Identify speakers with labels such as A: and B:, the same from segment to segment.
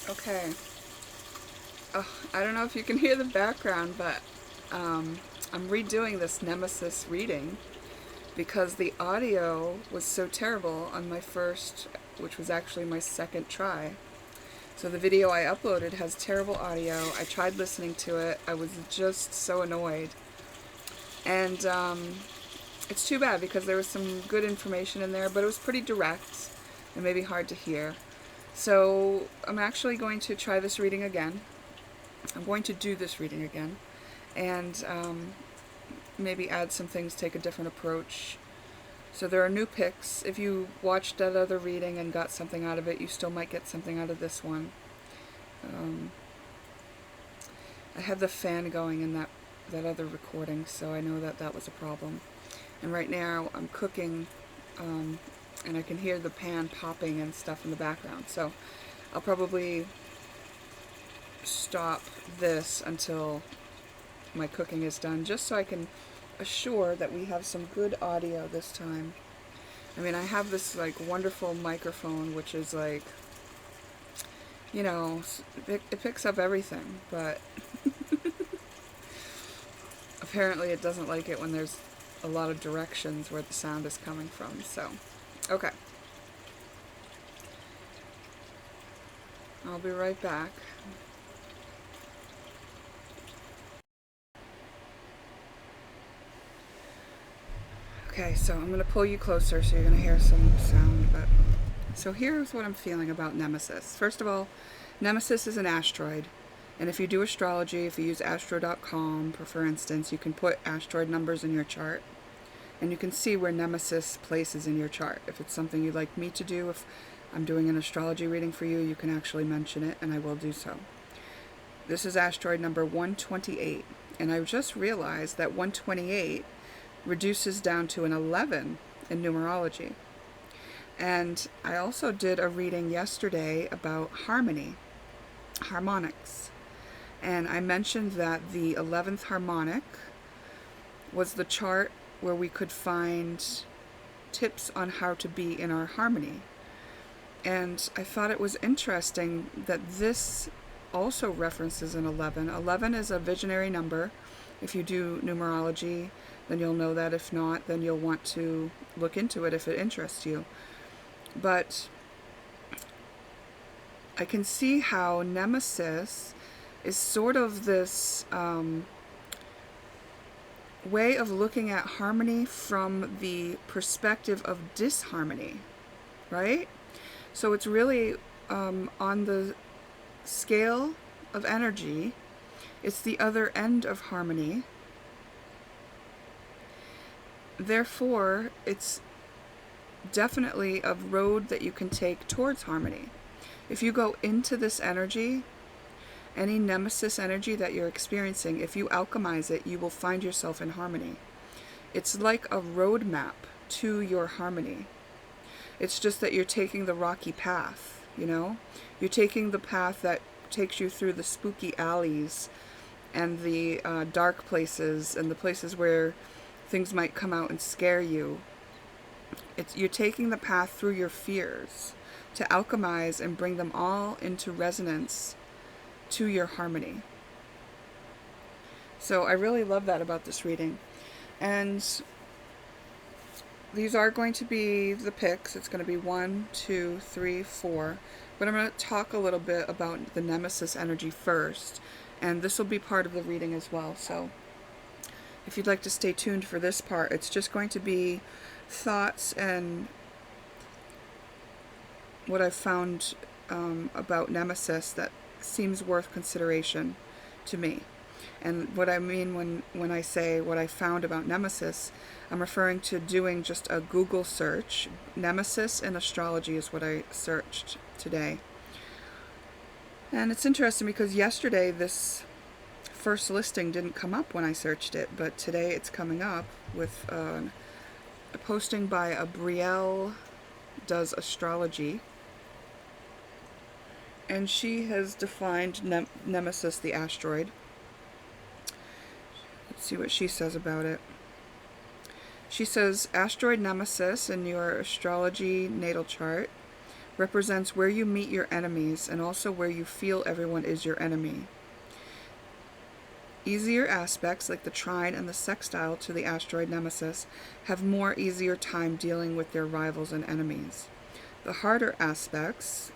A: Okay. I don't know if you can hear the background, but I'm redoing this Nemesis reading because the audio was so terrible on my first, which was actually my second try. So the video I uploaded has terrible audio. I tried listening to it. I was just so annoyed. And it's too bad because there was some good information in there, but it was pretty direct and maybe hard to hear. So I'm actually going to try this reading again. I'm going to do this reading again and maybe add some things, take a different approach. So there are new picks. If you watched that other reading and got something out of it, you still might get something out of this one. I had the fan going in that other recording, so I know that was a problem. And right now I'm cooking, and I can hear the pan popping and stuff in the background. So I'll probably stop this until my cooking is done, just so I can assure that we have some good audio this time. I mean, I have this like wonderful microphone, which is like, you know, it picks up everything, but apparently it doesn't like it when there's a lot of directions where the sound is coming from. So, okay. I'll be right back. Okay, so I'm going to pull you closer so you're going to hear some sound. But so here's what I'm feeling about Nemesis. First of all, Nemesis is an asteroid. And if you do astrology, if you use astro.com, for instance, you can put asteroid numbers in your chart. And you can see where Nemesis places in your chart. If it's something you'd like me to do, if I'm doing an astrology reading for you, you can actually mention it, and I will do so. This is asteroid number 128. And I just realized that 128 reduces down to an 11 in numerology. And I also did a reading yesterday about harmonics. And I mentioned that the 11th harmonic was the chart where we could find tips on how to be in our harmony. And I thought it was interesting that this also references an 11. 11 is a visionary number. If you do numerology, then you'll know that. If not, then you'll want to look into it if it interests you. But I can see how Nemesis is sort of this way of looking at harmony from the perspective of disharmony, right? So it's really on the scale of energy, it's the other end of harmony. Therefore, it's definitely a road that you can take towards harmony. If you go into this energy, any Nemesis energy that you're experiencing, if you alchemize it, you will find yourself in harmony. It's like a roadmap to your harmony. It's just that you're taking the rocky path, you know? You're taking the path that takes you through the spooky alleys and the dark places and the places where things might come out and scare you. You're taking the path through your fears to alchemize and bring them all into resonance to your harmony. So I really love that about this reading. And these are going to be the picks. It's going to be 1, 2, 3, 4. But I'm going to talk a little bit about the Nemesis energy first. And this will be part of the reading as well. So if you'd like to stay tuned for this part, it's just going to be thoughts and what I've found about Nemesis that seems worth consideration to me. And what I mean when I say what I found about Nemesis, I'm referring to doing just a Google search. Nemesis in astrology is what I searched today. And it's interesting because yesterday this first listing didn't come up when I searched it, but today it's coming up with a posting by a Brielle Does Astrology. And she has defined Nemesis, the asteroid. Let's see what she says about it. She says, asteroid Nemesis in your astrology natal chart represents where you meet your enemies and also where you feel everyone is your enemy. Easier aspects, like the trine and the sextile to the asteroid Nemesis, have more easier time dealing with their rivals and enemies. The harder aspects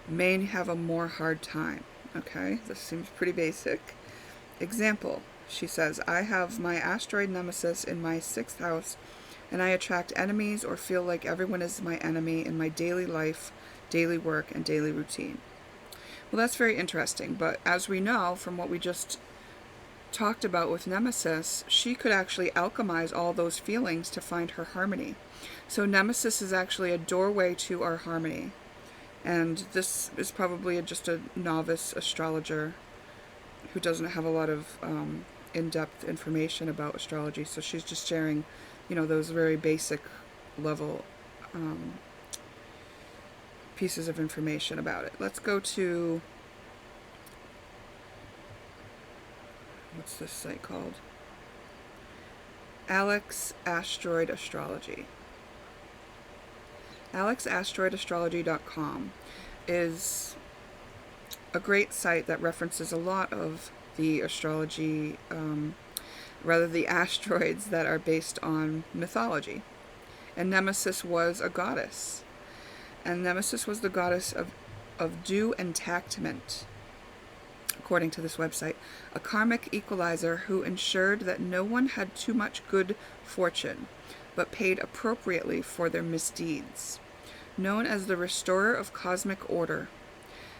A: may have a more hard time. Okay, this seems pretty basic. Example, she says, I have my asteroid Nemesis in my 6th house, and I attract enemies or feel like everyone is my enemy in my daily life, daily work, and daily routine. Well, that's very interesting, but as we know from what we just talked about with Nemesis, she could actually alchemize all those feelings to find her harmony. So Nemesis is actually a doorway to our harmony. And this is probably just a novice astrologer who doesn't have a lot of in-depth information about astrology. So she's just sharing, those very basic level pieces of information about it. Let's go to, what's this site called? Alex Asteroid Astrology. AlexAsteroidAstrology.com is a great site that references a lot of the astrology, the asteroids that are based on mythology. And Nemesis was a goddess. And Nemesis was the goddess of due entactment, according to this website, a karmic equalizer who ensured that no one had too much good fortune, but paid appropriately for their misdeeds. Known as the restorer of cosmic order,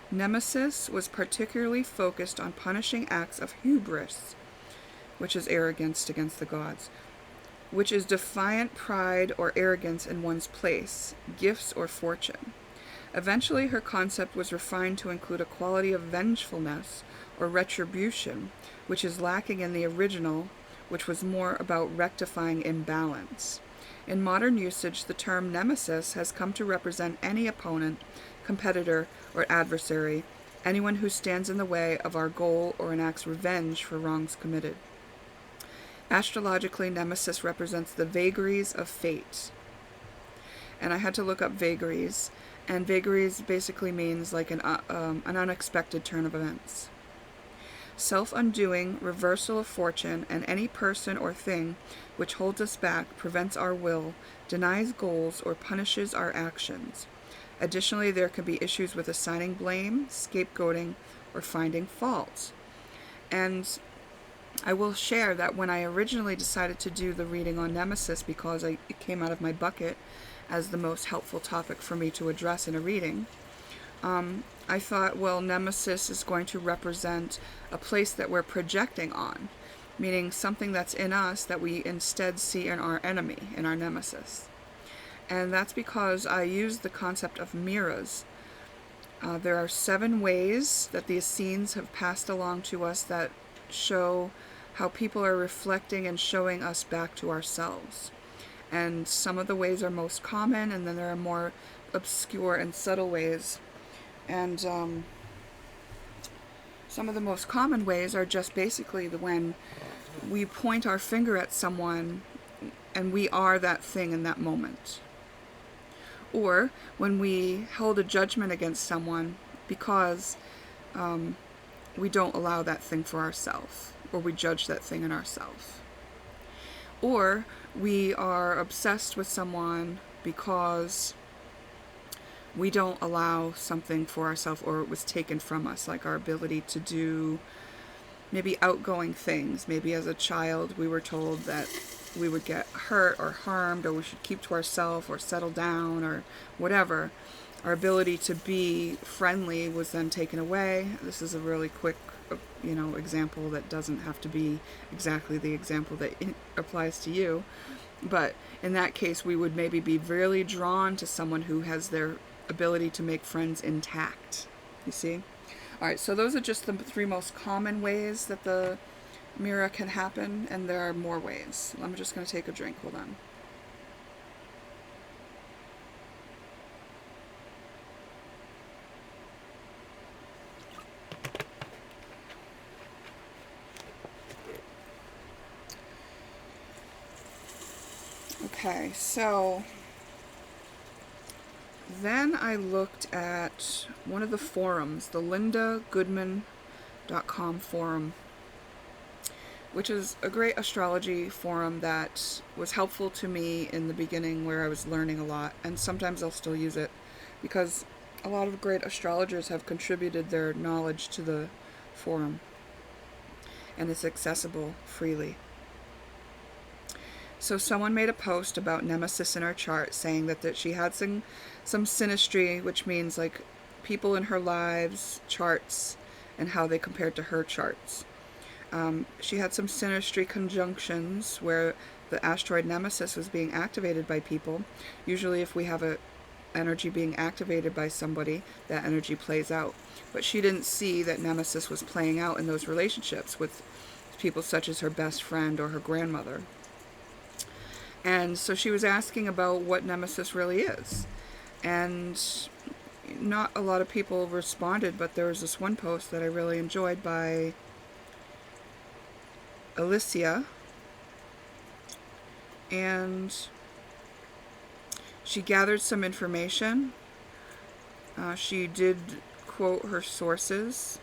A: Nemesis was particularly focused on punishing acts of hubris, which is arrogance against the gods, which is defiant pride or arrogance in one's place, gifts, or fortune. Eventually, her concept was refined to include a quality of vengefulness or retribution, which is lacking in the original, which was more about rectifying imbalance. In modern usage, the term nemesis has come to represent any opponent, competitor, or adversary, anyone who stands in the way of our goal or enacts revenge for wrongs committed. Astrologically, Nemesis represents the vagaries of fate. And I had to look up vagaries, and vagaries basically means like an unexpected turn of events. Self-undoing, reversal of fortune, and any person or thing which holds us back, prevents our will, denies goals, or punishes our actions. Additionally, there can be issues with assigning blame, scapegoating, or finding fault. And I will share that when I originally decided to do the reading on Nemesis, because it came out of my bucket as the most helpful topic for me to address in a reading, I thought, well, Nemesis is going to represent a place that we're projecting on, meaning something that's in us that we instead see in our enemy, in our Nemesis. And that's because I used the concept of mirrors. There are 7 ways that the Essenes have passed along to us that show how people are reflecting and showing us back to ourselves. And some of the ways are most common, and then there are more obscure and subtle ways. And some of the most common ways are just basically when we point our finger at someone and we are that thing in that moment. Or when we hold a judgment against someone because we don't allow that thing for ourselves, or we judge that thing in ourselves. Or we are obsessed with someone because we don't allow something for ourselves, or it was taken from us, like our ability to do maybe outgoing things. Maybe as a child we were told that we would get hurt or harmed, or we should keep to ourselves or settle down or whatever. Our ability to be friendly was then taken away. This is a really quick example that doesn't have to be exactly the example that applies to you. But in that case, we would maybe be really drawn to someone who has their ability to make friends intact. You see? Alright, so those are just the 3 most common ways that the mirror can happen, and there are more ways. I'm just going to take a drink. Hold on. Okay, so Then I looked at one of the forums, the lindagoodman.com forum, which is a great astrology forum that was helpful to me in the beginning where I was learning a lot, and sometimes I'll still use it because a lot of great astrologers have contributed their knowledge to the forum, and it's accessible freely. So someone made a post about Nemesis in her chart, saying that she had some synastry, which means like people in her lives, charts, and how they compared to her charts. She had some synastry conjunctions where the asteroid Nemesis was being activated by people. Usually if we have a energy being activated by somebody, that energy plays out. But she didn't see that Nemesis was playing out in those relationships with people such as her best friend or her grandmother. And so she was asking about what Nemesis really is. And not a lot of people responded, but there was this one post that I really enjoyed by Alicia. And she gathered some information. She did quote her sources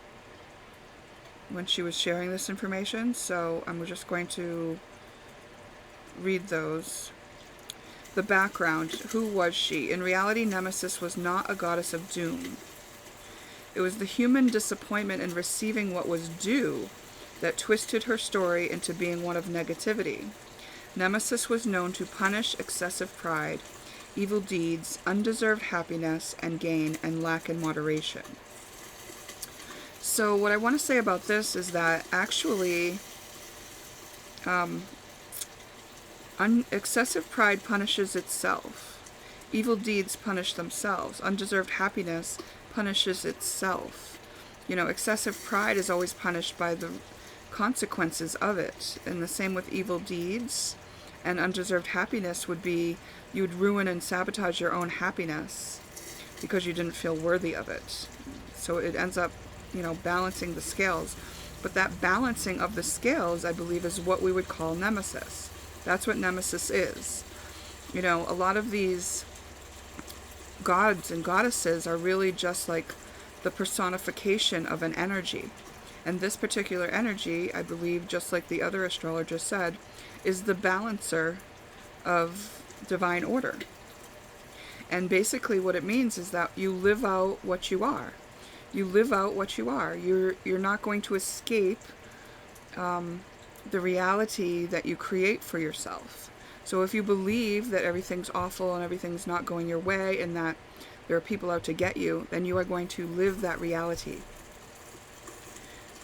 A: when she was sharing this information, so I'm just going to read those. The background. Who was she? In reality, Nemesis was not a goddess of doom. It was the human disappointment in receiving what was due that twisted her story into being one of negativity. Nemesis was known to punish excessive pride, evil deeds, undeserved happiness and gain, and lack in moderation. So what I want to say about this is that actually excessive pride punishes itself. Evil deeds punish themselves. Undeserved happiness punishes itself. Excessive pride is always punished by the consequences of it. And the same with evil deeds. And undeserved happiness would be you would ruin and sabotage your own happiness because you didn't feel worthy of it. So it ends up, balancing the scales. But that balancing of the scales, I believe, is what we would call Nemesis. That's what Nemesis is. A lot of these gods and goddesses are really just like the personification of an energy. And this particular energy, I believe, just like the other astrologer said, is the balancer of divine order. And basically what it means is that you live out what you are. You live out what you are. You're not going to escape the reality that you create for yourself. So if you believe that everything's awful and everything's not going your way and that there are people out to get you, then you are going to live that reality.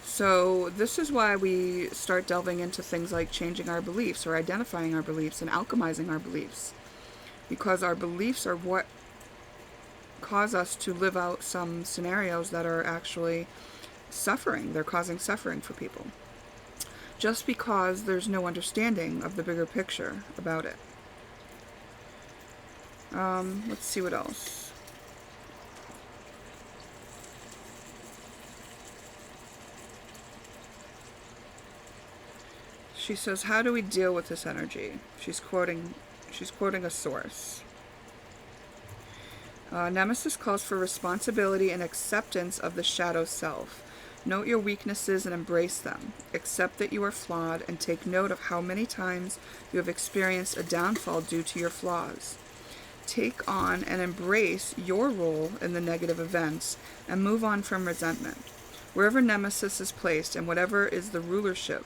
A: So this is why we start delving into things like changing our beliefs or identifying our beliefs and alchemizing our beliefs. Because our beliefs are what cause us to live out some scenarios that are actually suffering. They're causing suffering for people. Just because there's no understanding of the bigger picture about it. Let's see what else. She says, how do we deal with this energy? She's quoting a source. Nemesis calls for responsibility and acceptance of the shadow self. Note your weaknesses and embrace them. Accept that you are flawed and take note of how many times you have experienced a downfall due to your flaws. Take on and embrace your role in the negative events and move on from resentment. Wherever Nemesis is placed and whatever is the rulership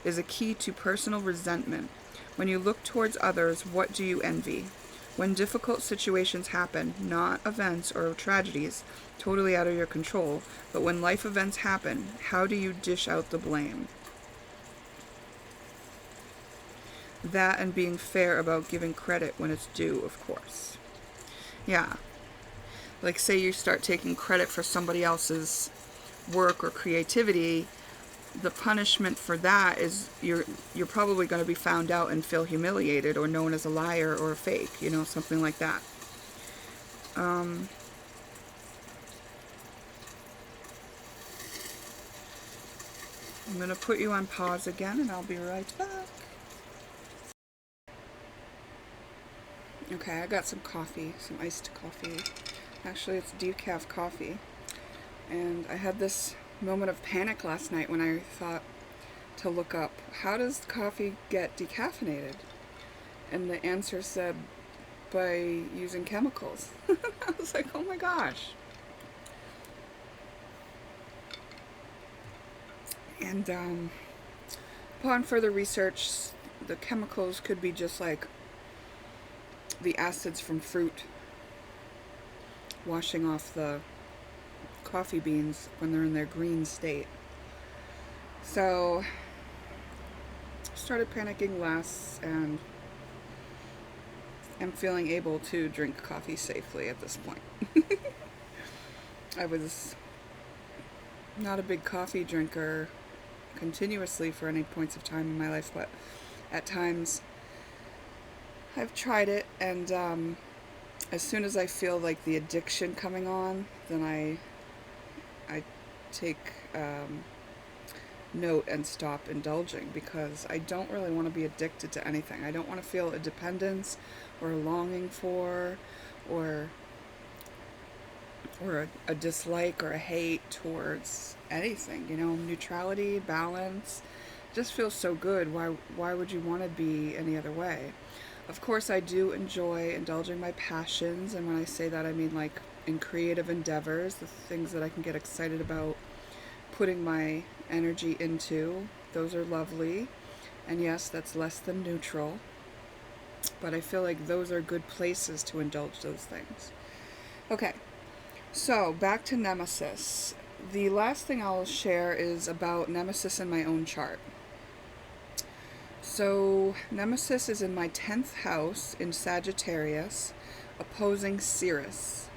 A: is a key to personal resentment. When you look towards others, what do you envy? When difficult situations happen, not events or tragedies totally out of your control, but when life events happen, how do you dish out the blame? That and being fair about giving credit when it's due, of course. Yeah. Like say you start taking credit for somebody else's work or creativity, the punishment for that is you're probably going to be found out and feel humiliated or known as a liar or a fake, something like that. I'm going to put you on pause again and I'll be right back. Okay, I got some coffee, some iced coffee. Actually, it's decaf coffee. And I had this moment of panic last night when I thought to look up, how does coffee get decaffeinated? And the answer said, by using chemicals. I was like, oh my gosh. And upon further research, the chemicals could be just like the acids from fruit washing off the coffee beans when they're in their green state. So started panicking less, and am feeling able to drink coffee safely at this point. I was not a big coffee drinker continuously for any points of time in my life, but at times I've tried it, and as soon as I feel like the addiction coming on, then I take note and stop indulging, because I don't really want to be addicted to anything. I don't want to feel a dependence or a longing for or a dislike or a hate towards anything. Neutrality, balance, just feels so good. Why would you want to be any other way? Of course, I do enjoy indulging my passions, and when I say that, I mean like in creative endeavors, the things that I can get excited about putting my energy into. Those are lovely, and yes, that's less than neutral, but I feel like those are good places to indulge those things. Okay, so back to Nemesis. The last thing I'll share is about Nemesis in my own chart. So Nemesis is in my 10th house in Sagittarius, opposing Sirius.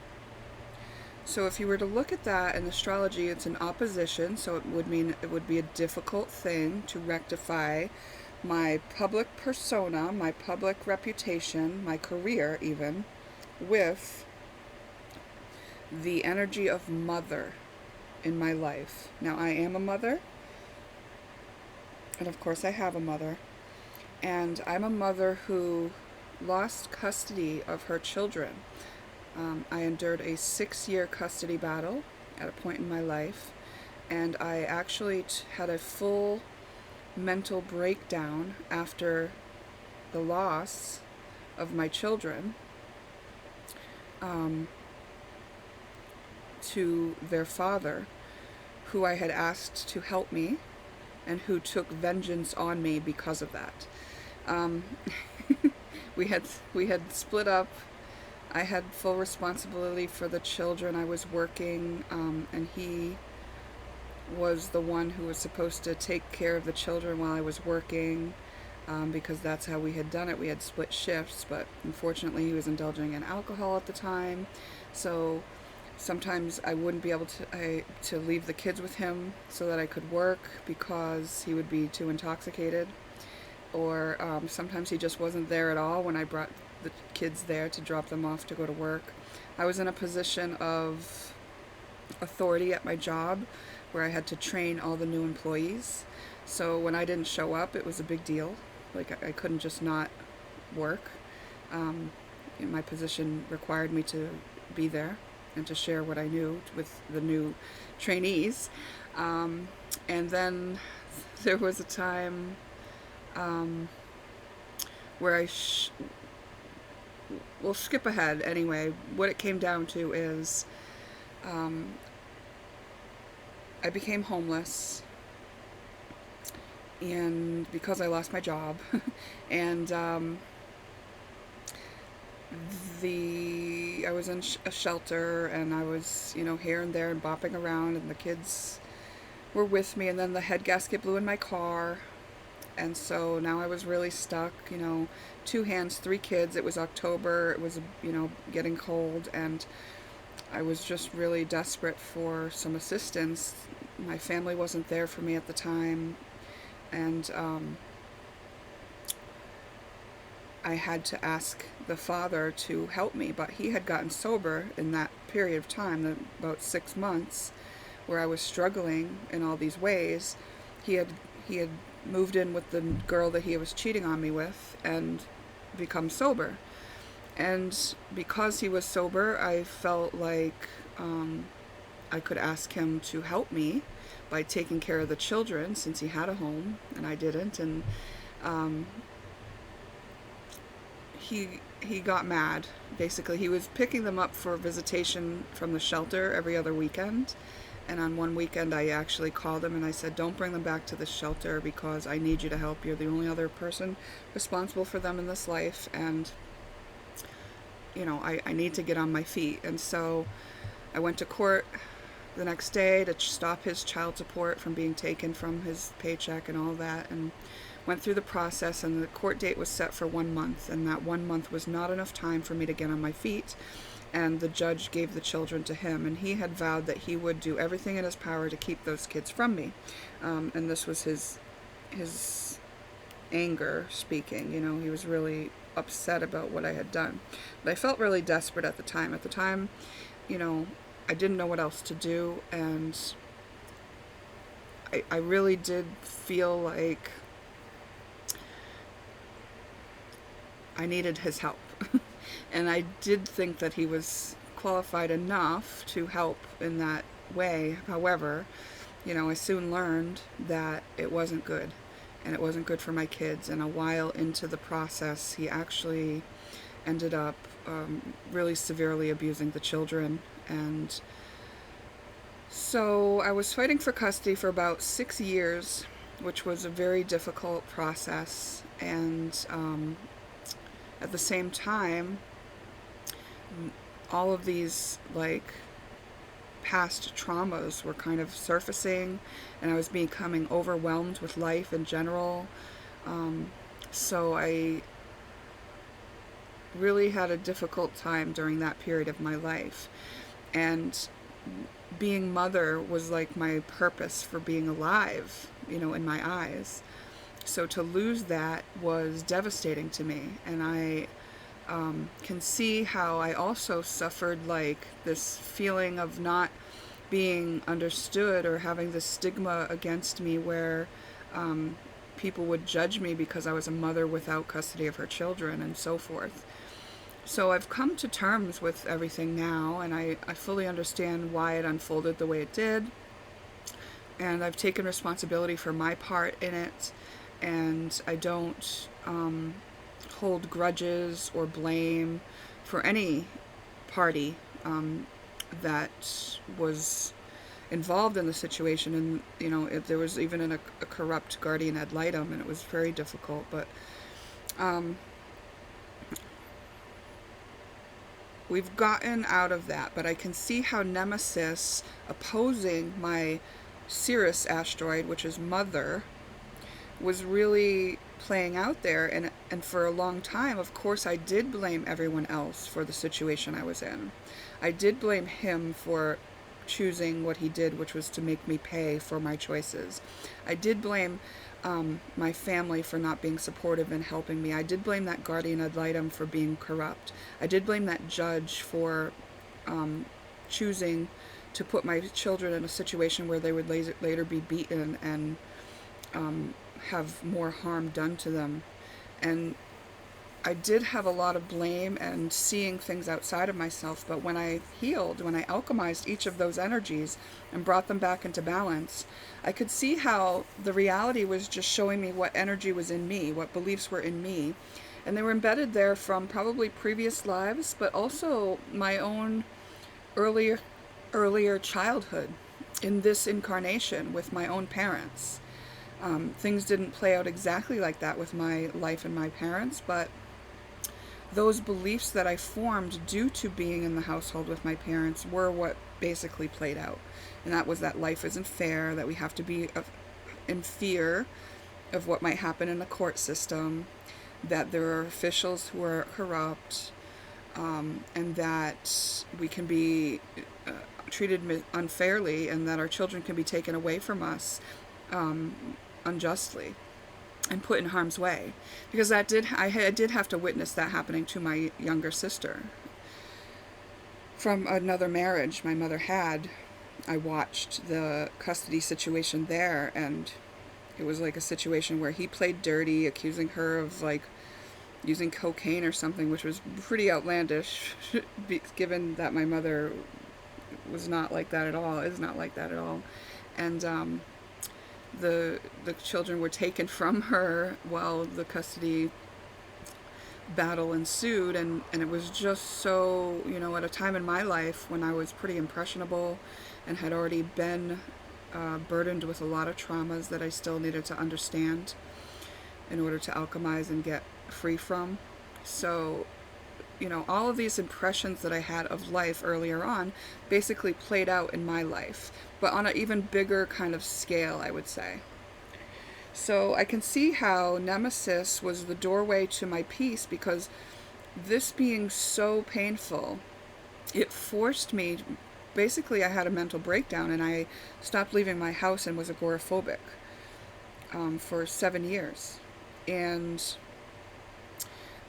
A: So if you were to look at that in astrology, it's an opposition, so it would mean it would be a difficult thing to rectify my public persona, my public reputation, my career even, with the energy of mother in my life. Now, I am a mother, and of course I have a mother, and I'm a mother who lost custody of her children. I endured a 6-year custody battle at a point in my life, and I actually had a full mental breakdown after the loss of my children to their father, who I had asked to help me and who took vengeance on me because of that. We had split up. I had full responsibility for the children. I was working, and he was the one who was supposed to take care of the children while I was working, because that's how we had done it. We had split shifts, but unfortunately he was indulging in alcohol at the time, so sometimes I wouldn't be able to leave the kids with him so that I could work because he would be too intoxicated, or sometimes he just wasn't there at all when I brought the kids there to drop them off to go to work. I was in a position of authority at my job where I had to train all the new employees. So when I didn't show up, it was a big deal. Like, I couldn't just not work. My position required me to be there and to share what I knew with the new trainees. And then there was a time where we'll skip ahead anyway. What it came down to is I became homeless, and because I lost my job, and I was in a shelter, and I was, here and there and bopping around, and the kids were with me, and then the head gasket blew in my car, and so now I was really stuck, 2 hands, 3 kids. It was October, it was, getting cold, and I was just really desperate for some assistance. My family wasn't there for me at the time, and I had to ask the father to help me, but he had gotten sober in that period of time, about 6 months, where I was struggling in all these ways. He had moved in with the girl that he was cheating on me with and become sober. And because he was sober, I felt like I could ask him to help me by taking care of the children since he had a home and I didn't. And um, he got mad. Basically, he was picking them up for visitation from the shelter every other weekend. And on one weekend, I actually called him and I said, "Don't bring them back to the shelter because I need you to help. You're the only other person responsible for them in this life. And, I need to get on my feet." And so I went to court the next day to stop his child support from being taken from his paycheck and all that, and went through the process. And the court date was set for 1 month, and that 1 month was not enough time for me to get on my feet. And the judge gave the children to him, and he had vowed that he would do everything in his power to keep those kids from me. And this was his anger speaking. He was really upset about what I had done. But I felt really desperate at the time. I didn't know what else to do, and I really did feel like I needed his help. And I did think that he was qualified enough to help in that way. However, I soon learned that it wasn't good, and it wasn't good for my kids. And a while into the process, he actually ended up really severely abusing the children. And so I was fighting for custody for about 6 years, which was a very difficult process. And at the same time, all of these past traumas were kind of surfacing, and I was becoming overwhelmed with life in general. So I really had a difficult time during that period of my life. And being mother was like my purpose for being alive, in my eyes. So to lose that was devastating to me. And I can see how I also suffered this feeling of not being understood, or having this stigma against me where people would judge me because I was a mother without custody of her children and so forth. So I've come to terms with everything now, and I fully understand why it unfolded the way it did. And I've taken responsibility for my part in it, and I don't hold grudges or blame for any party that was involved in the situation. And if there was even a corrupt guardian ad litem, and it was very difficult. But we've gotten out of that. But I can see how Nemesis opposing my Cirrus asteroid, which is Mother, was really playing out there. And for a long time, of course, I did blame everyone else for the situation I was in. I did blame him for choosing what he did, which was to make me pay for my choices. I did blame my family for not being supportive and helping me. I did blame that guardian ad litem for being corrupt. I did blame that judge for choosing to put my children in a situation where they would later be beaten and have more harm done to them. And I did have a lot of blame and seeing things outside of myself. But when I healed, when I alchemized each of those energies and brought them back into balance, I could see how the reality was just showing me what energy was in me, what beliefs were in me. And they were embedded there from probably previous lives, but also my own earlier childhood in this incarnation with my own parents. Things didn't play out exactly like that with my life and my parents, but those beliefs that I formed due to being in the household with my parents were what basically played out. And that was that life isn't fair, that we have to be in fear of what might happen in the court system, that there are officials who are corrupt, and that we can be treated unfairly, and that our children can be taken away from us unjustly and put in harm's way. Because I did have to witness that happening to my younger sister. From another marriage my mother had, I watched the custody situation there, and it was like a situation where he played dirty, accusing her of using cocaine or something, which was pretty outlandish, given that my mother was not like that at all, is not like that at all. And the children were taken from her while the custody battle ensued, and it was just so, at a time in my life when I was pretty impressionable and had already been burdened with a lot of traumas that I still needed to understand in order to alchemize and get free from. So, all of these impressions that I had of life earlier on basically played out in my life, but on an even bigger kind of scale, I would say. So I can see how Nemesis was the doorway to my peace, because this being so painful, it forced me, basically I had a mental breakdown and I stopped leaving my house and was agoraphobic for 7 years. And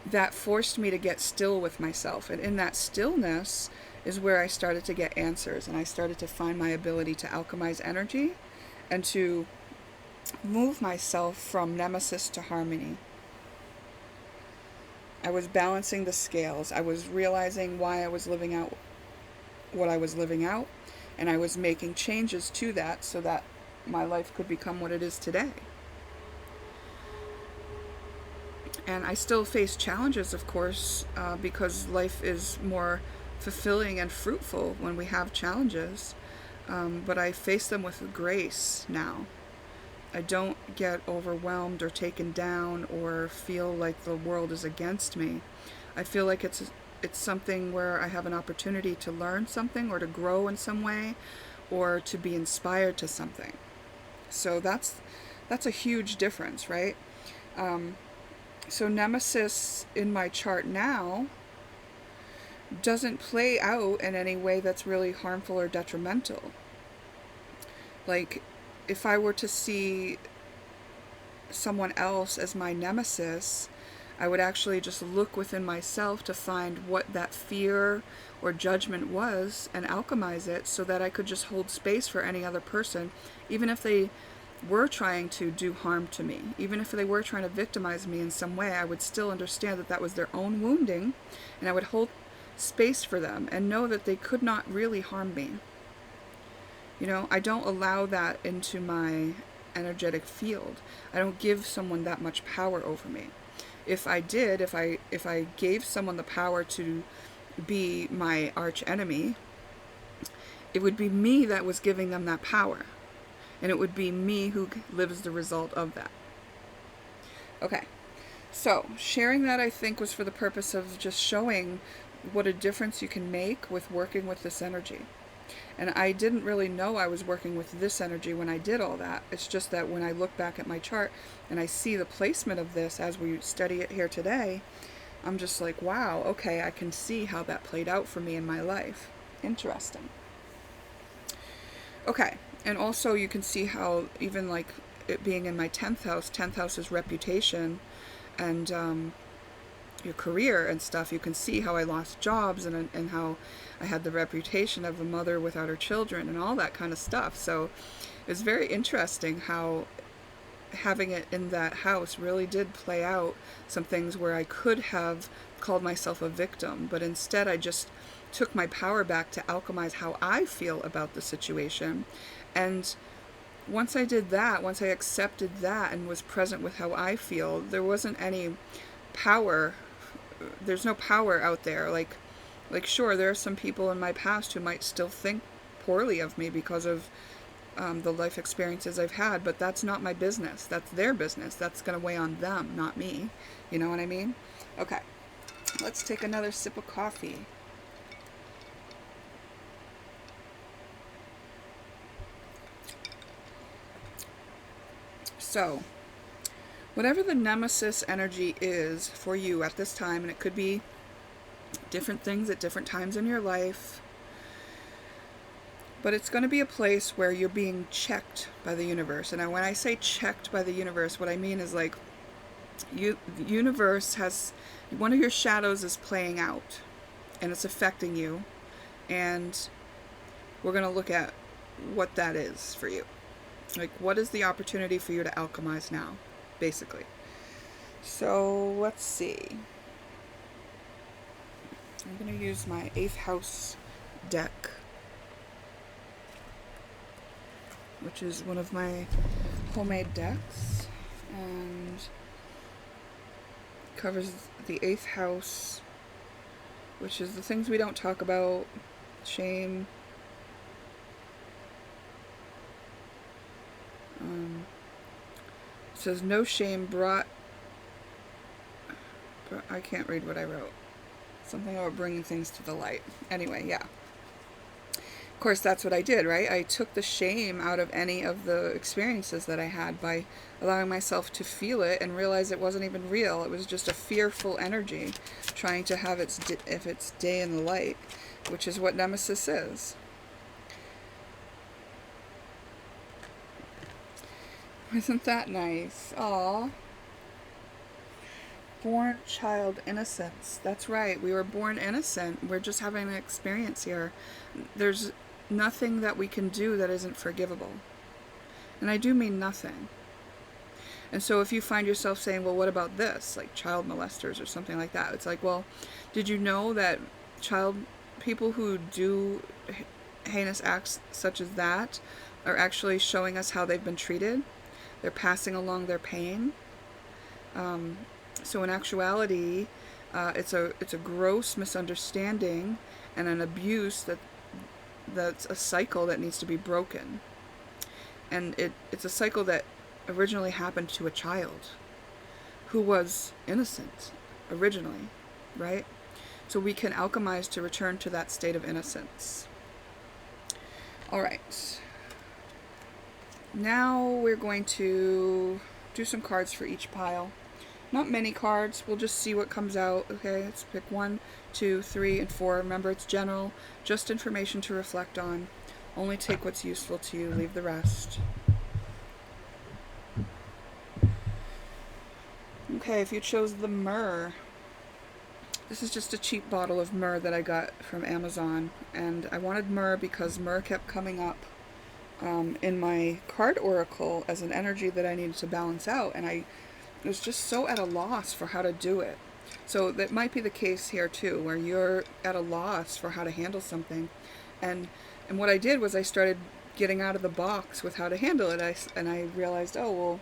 A: that forced me to get still with myself. And in that stillness is where I started to get answers, and I started to find my ability to alchemize energy and to move myself from Nemesis to harmony. I was balancing the scales. I was realizing why I was living out what I was living out, and I was making changes to that so that my life could become what it is today. And I still face challenges, of course, because life is more fulfilling and fruitful when we have challenges. But I face them with grace now. I don't get overwhelmed or taken down or feel like the world is against me. I feel like it's something where I have an opportunity to learn something or to grow in some way or to be inspired to something. So that's a huge difference, right? So Nemesis in my chart now doesn't play out in any way that's really harmful or detrimental. Like, if I were to see someone else as my nemesis, I would actually just look within myself to find what that fear or judgment was and alchemize it so that I could just hold space for any other person, even if they were trying to do harm to me, even if they were trying to victimize me in some way. I would still understand that that was their own wounding, and I would hold space for them and know that they could not really harm me. I don't allow that into my energetic field. I don't give someone that much power over me. If I did, if I gave someone the power to be my arch enemy, it would be me that was giving them that power. And it would be me who lives the result of that. Okay, so sharing that, I think, was for the purpose of just showing what a difference you can make with working with this energy. And I didn't really know I was working with this energy when I did all that. It's just that when I look back at my chart and I see the placement of this as we study it here today, I'm just like, wow, okay, I can see how that played out for me in my life. Interesting. Okay. And also you can see how even like it being in my 10th house is reputation and your career and stuff. You can see how I lost jobs and how I had the reputation of a mother without her children and all that kind of stuff. So it's very interesting how having it in that house really did play out some things where I could have called myself a victim, but instead I just took my power back to alchemize how I feel about the situation. And once I did that, once I accepted that and was present with how I feel, there wasn't any power. There's no power out there. Like sure, there are some people in my past who might still think poorly of me because of the life experiences I've had, but that's not my business. That's their business. That's going to weigh on them, not me. You know what I mean? Okay, let's take another sip of coffee. So, whatever the Nemesis energy is for you at this time, and it could be different things at different times in your life, but it's going to be a place where you're being checked by the universe. And when I say checked by the universe, what I mean is like the universe has, one of your shadows is playing out and it's affecting you, and we're going to look at what that is for you. Like, what is the opportunity for you to alchemize now, basically? So let's see. I'm going to use my 8th house deck, which is one of my homemade decks, and covers the 8th house, which is the things we don't talk about, shame, it says no shame brought, but I can't read what I wrote. Something about bringing things to the light. Anyway, yeah. Of course, that's what I did, right? I took the shame out of any of the experiences that I had by allowing myself to feel it and realize it wasn't even real. It was just a fearful energy trying to have its day in the light, which is what Nemesis is. Isn't that nice? Aww. Born child innocence. That's right. We were born innocent. We're just having an experience here. There's nothing that we can do that isn't forgivable. And I do mean nothing. And so if you find yourself saying, well, what about this? Like child molesters or something like that. It's like, well, did you know that people who do heinous acts such as that are actually showing us how they've been treated? They're passing along their pain. So in actuality, it's a gross misunderstanding and an abuse that's a cycle that needs to be broken. And it's a cycle that originally happened to a child who was innocent originally, right? So we can alchemize to return to that state of innocence. All right. Now we're going to do some cards for each pile. Not many cards. We'll just see what comes out. Okay, let's pick 1, 2, 3, and 4. Remember, it's general. Just information to reflect on. Only take what's useful to you. Leave the rest. Okay, if you chose the myrrh. This is just a cheap bottle of myrrh that I got from Amazon. And I wanted myrrh because myrrh kept coming up in my card oracle as an energy that I needed to balance out. And I was just so at a loss for how to do it. So that might be the case here too, where you're at a loss for how to handle something. And what I did was I started getting out of the box with how to handle it. And I realized, oh, well,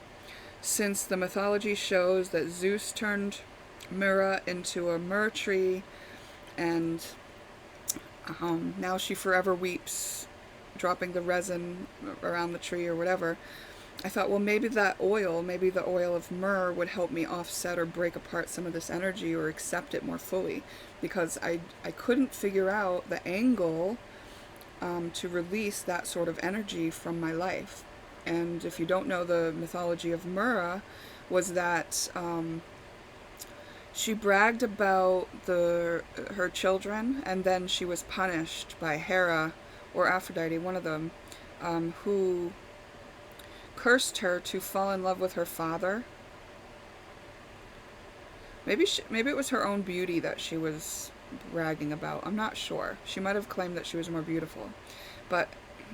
A: since the mythology shows that Zeus turned Myrrha into a myrrh tree, and now she forever weeps, dropping the resin around the tree or whatever, I thought, well, maybe the oil of myrrh would help me offset or break apart some of this energy or accept it more fully, because I couldn't figure out the angle to release that sort of energy from my life. And if you don't know, the mythology of Myrrha was that she bragged about her children, and then she was punished by Hera or Aphrodite, one of them, who cursed her to fall in love with her father. Maybe it was her own beauty that she was bragging about. I'm not sure. She might have claimed that she was more beautiful. But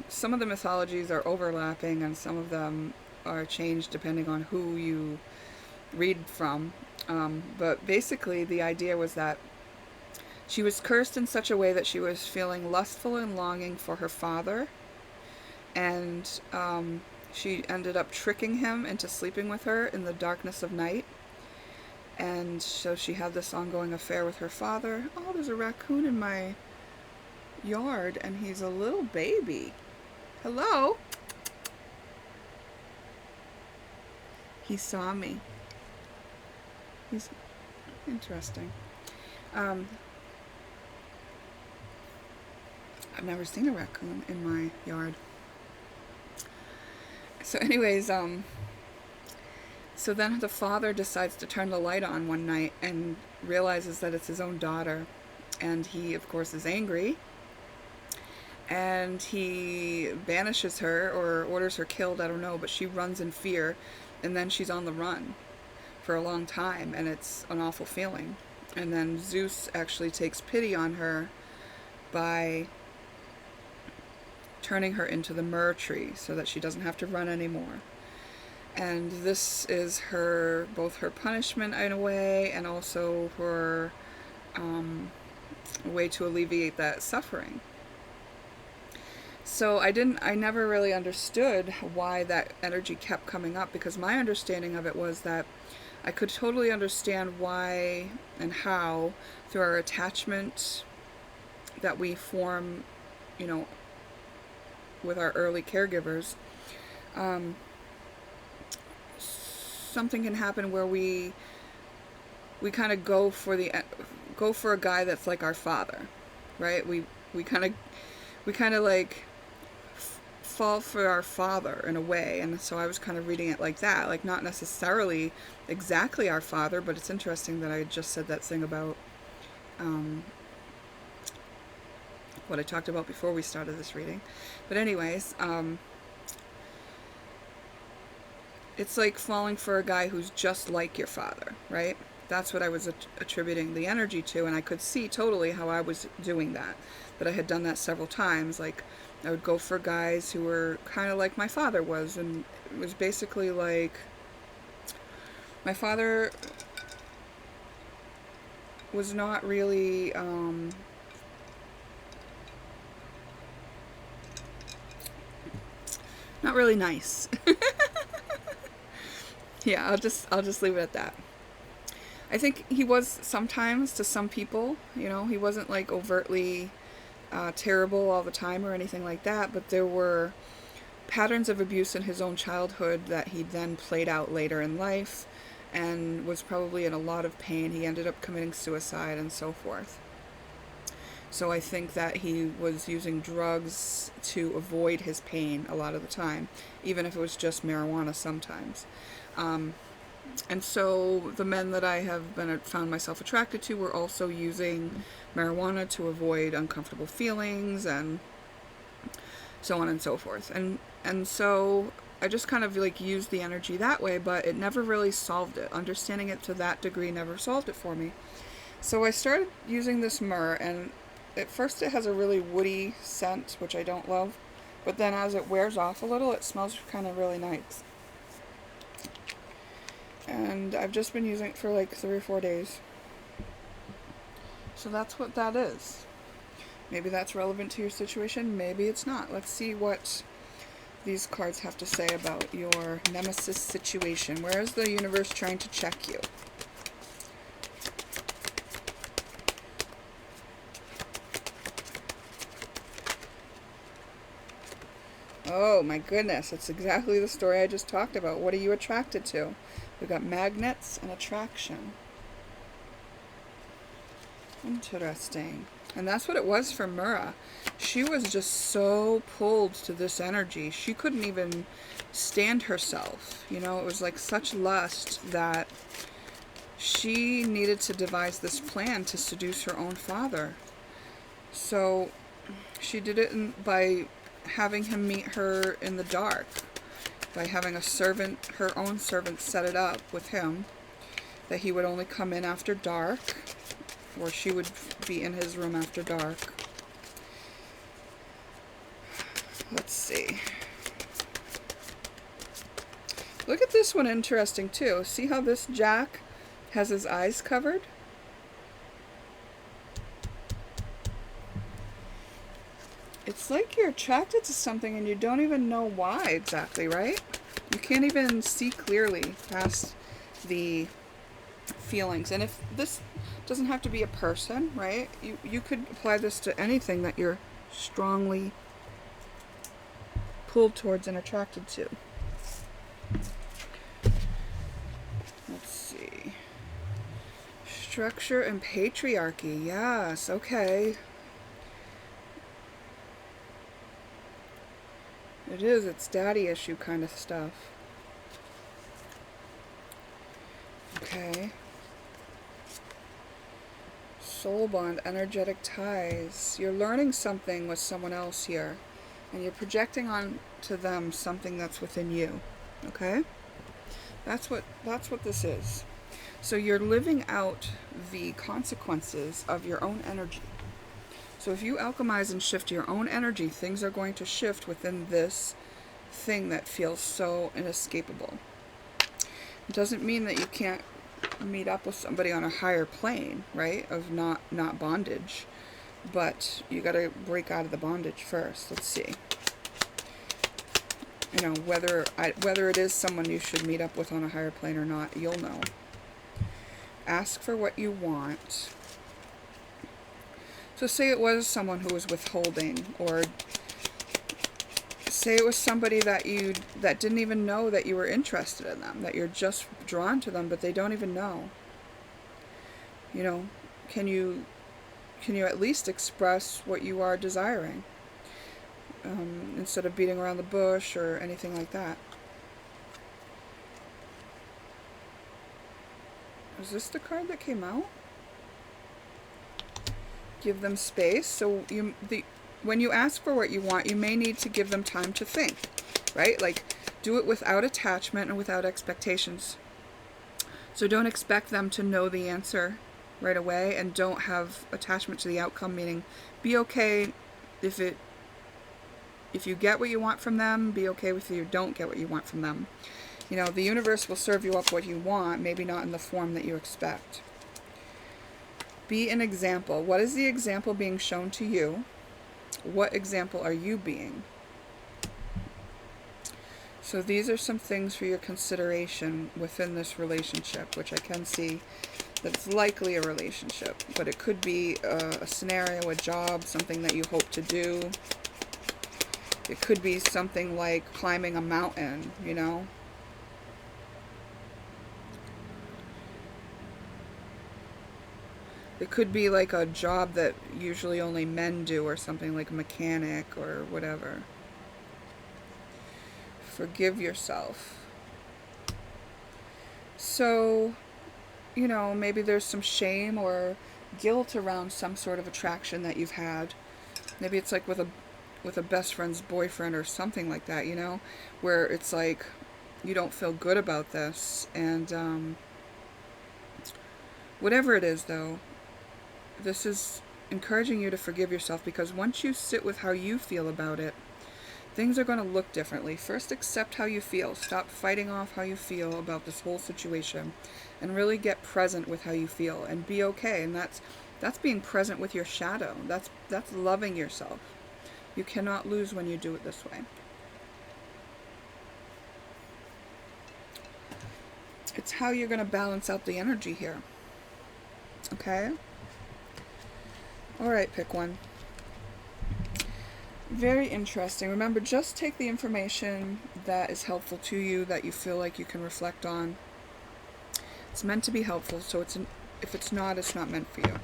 A: some of the mythologies are overlapping, and some of them are changed depending on who you read from. But basically the idea was that she was cursed in such a way that she was feeling lustful and longing for her father, and she ended up tricking him into sleeping with her in the darkness of night. And so she had this ongoing affair with her father. Oh, there's a raccoon in my yard, and he's a little baby. Hello? He saw me. He's interesting. I've never seen a raccoon in my yard. So anyways, so then the father decides to turn the light on one night and realizes that it's his own daughter. And he, of course, is angry. And he banishes her or orders her killed, I don't know, but she runs in fear. And then she's on the run for a long time, and it's an awful feeling. And then Zeus actually takes pity on her by turning her into the myrrh tree so that she doesn't have to run anymore. And this is both her punishment in a way, and also her way to alleviate that suffering. So I never really understood why that energy kept coming up, because my understanding of it was that I could totally understand why and how, through our attachment that we form, with our early caregivers, something can happen where we kind of go for a guy that's like our father, right? We kind of like fall for our father in a way. And so I was kind of reading it like that, like not necessarily exactly our father, but it's interesting that I just said that thing about what I talked about before we started this reading. But anyways, it's like falling for a guy who's just like your father, right? That's what I was attributing the energy to, and I could see totally how I was doing that. That I had done that several times. Like, I would go for guys who were kind of like my father was, and it was basically like my father was not really not really nice. Yeah, I'll just leave it at that. I think he was sometimes to some people, he wasn't like overtly terrible all the time or anything like that, but there were patterns of abuse in his own childhood that he then played out later in life, and was probably in a lot of pain. He ended up committing suicide and so forth. So I think that he was using drugs to avoid his pain a lot of the time, even if it was just marijuana sometimes. And so the men that I have found myself attracted to were also using marijuana to avoid uncomfortable feelings and so on and so forth. And so I just kind of like used the energy that way, but it never really solved it. Understanding it to that degree never solved it for me. So I started using this myrrh, and at first it has a really woody scent, which I don't love, but then as it wears off a little, it smells kind of really nice. And I've just been using it for like 3 or 4 days. So that's what that is. Maybe that's relevant to your situation, maybe it's not. Let's see what these cards have to say about your Nemesis situation. Where is the universe trying to check you? Oh my goodness, it's exactly the story I just talked about. What are you attracted to? We've got magnets and attraction. Interesting. And that's what it was for Myrrah. She was just so pulled to this energy. She couldn't even stand herself. It was like such lust that she needed to devise this plan to seduce her own father. So she did it by having him meet her in the dark, by having her own servant set it up with him, that he would only come in after dark, or she would be in his room after dark. Let's see. Look at this one, interesting too. See how this Jack has his eyes covered? It's like you're attracted to something and you don't even know why exactly, right? You can't even see clearly past the feelings. And if this doesn't have to be a person, right? You could apply this to anything that you're strongly pulled towards and attracted to. Let's see. Structure and patriarchy. Yes, okay. It is. It's daddy issue kind of stuff. Okay. Soul bond, energetic ties. You're learning something with someone else here, and you're projecting on to them something that's within you. Okay? That's what this is. So you're living out the consequences of your own energy. So if you alchemize and shift your own energy, things are going to shift within this thing that feels so inescapable. It doesn't mean that you can't meet up with somebody on a higher plane, right? Of not bondage. But you got to break out of the bondage first. Let's see. You know, whether it is someone you should meet up with on a higher plane or not, you'll know. Ask for what you want. So say it was someone who was withholding, or say it was somebody that didn't even know that you were interested in them, that you're just drawn to them, but they don't even know. You know, can you at least express what you are desiring, instead of beating around the bush or anything like that? Is this the card that came out? Give them space. So when you ask for what you want, you may need to give them time to think, right? Like, do it without attachment and without expectations. So don't expect them to know the answer right away, and don't have attachment to the outcome, meaning be okay if you get what you want from them, be okay if you don't get what you want from them. You know, the universe will serve you up what you want, maybe not in the form that you expect. Be an example. What is the example being shown to you? What example are you being? So these are some things for your consideration within this relationship, which I can see that's likely a relationship, but it could be a scenario, a job, something that you hope to do. It could be something like climbing a mountain, you know. It could be like a job that usually only men do, or something like a mechanic or whatever. Forgive yourself. So, you know, maybe there's some shame or guilt around some sort of attraction that you've had. Maybe it's like with a best friend's boyfriend or something like that, you know, where it's like you don't feel good about this. And whatever it is, though, this is encouraging you to forgive yourself, because once you sit with how you feel about it, things are going to look differently. First, accept how you feel. Stop fighting off how you feel about this whole situation, and really get present with how you feel and be okay. And that's being present with your shadow. That's loving yourself. You cannot lose when you do it this way. It's how you're going to balance out the energy here. Okay? All right, pick one. Very interesting. Remember, just take the information that is helpful to you, that you feel like you can reflect on. It's meant to be helpful, so if it's not meant for you.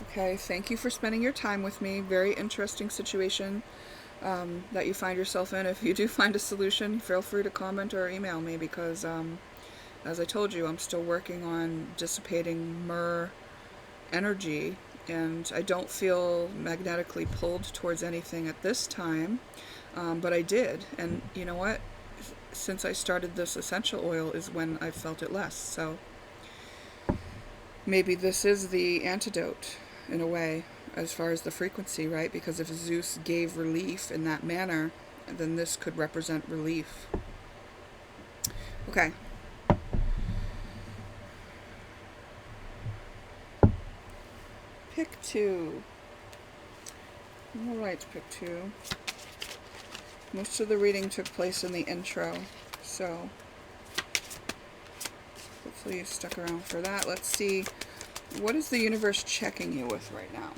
A: Okay, thank you for spending your time with me. Very interesting situation that you find yourself in. If you do find a solution, feel free to comment or email me, because as I told you, I'm still working on dissipating myrrh energy, and I don't feel magnetically pulled towards anything at this time, but I did. And you know what? Since I started this essential oil is when I felt it less. So maybe this is the antidote in a way, as far as the frequency, right? Because if Zeus gave relief in that manner, then this could represent relief. Okay. Pick two. All right, pick two. Most of the reading took place in the intro, so hopefully you stuck around for that. Let's see, what is the universe checking you with right now?